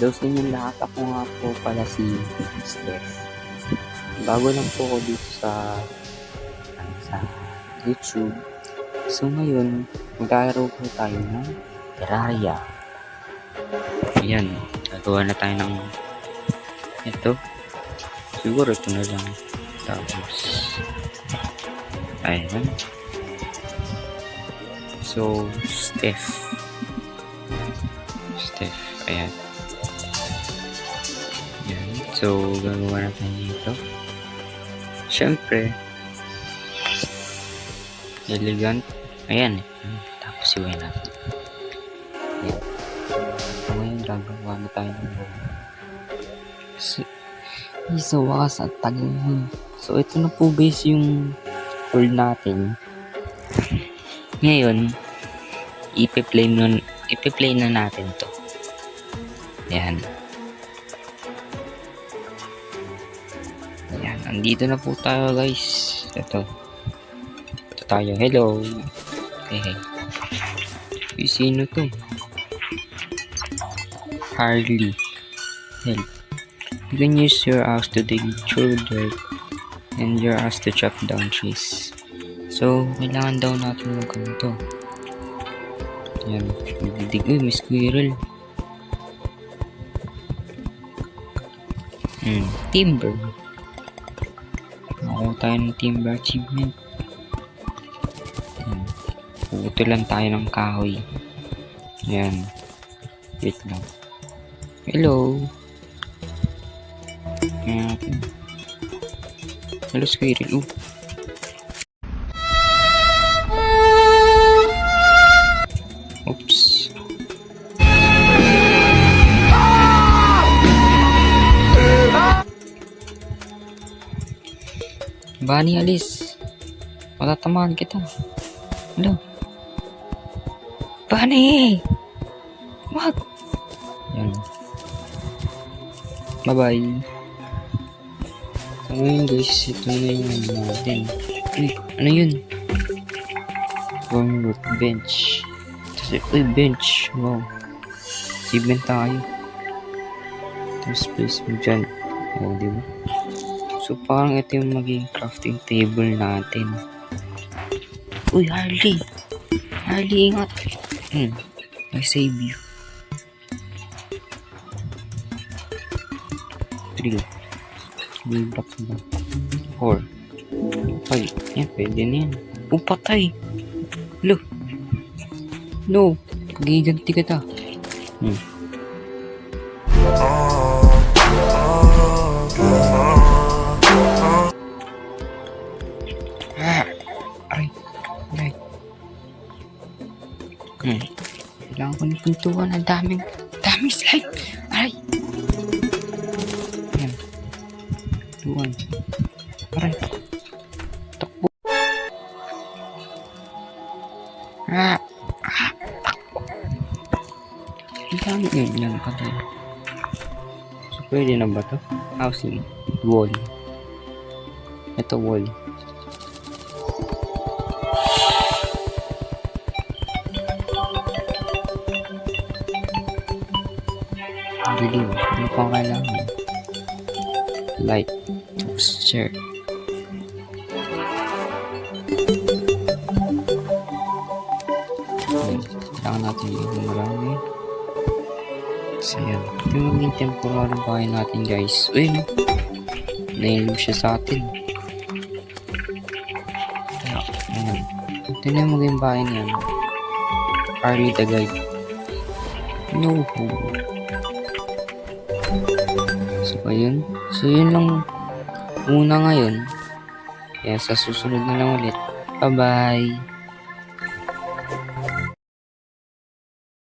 Hello sa inyong lahat, ako nga po pala si Steph. Bago lang po ako dito sa YouTube. So ngayon, maglalaro po tayo ng Terraria. Ayan, gagawa na tayo ng ito. Siguro ito na lang. Tapos, ayan. So, Steph, ayan. Ayan. So, gagawa na tayo dito. Siyempre, elegant. Ayan. Tapos iwan natin. Ayan. So, ngayon, gagawa na tayo ng sa wakas at tagal. So, ito na po guys yung world natin. Ngayon, ipi-play na natin to. Ayan. Ayan, andito na po tayo guys. Ito tayo. Hello. Hey. Sino to? Harley. Help. You can use your axe to dig through dirt and your axe to chop down trees. So, kailangan daw natin magkanto. Ayan. Nagdidig. Uy, may squirrel. Timber. Nakuha tayo ng timber achievement. Putulan tayo ng kahoy. Ayan. Wait lang. Hello. Ayan. Hello, squirrel. Oops. Bunny, alis. Matatamaan kita. Hello. Bunny! Wag! Yan. Bye-bye. So ngayon guys, ito na yung natin. Ano yun? Wormwood bench. Uy, bench. Wow. Achievement tayo. Tapos place mo dyan. O, diba? So, parang ito yung magiging crafting table natin. Uy, Harley! Harley, ingat! I save you. 3. 3 blocks na. 4. 5. Yan, pwede na yan. Oh, patay! Look! No! Giganti kita. Kailangan ko ng pintuan. Ang daming slide. Aray! Ayan. Pintuan. Aray. Takbo. Takbo. Ang dami yan pala. So, pwede na ba ito? Housing. Wall. Ito wall. Dilim. Ano pang kailangan? Light. Tapos chair. Kailangan natin yung marami. So yan. Ito yung maging temporary bahay natin guys. Uy no. Nailog siya sa atin. Kaya, ayan. Ito na yung maging bahay niya. Harley the guide. No. So yun lang muna ngayon. Kaya sa susunod na lang ulit. Bye bye.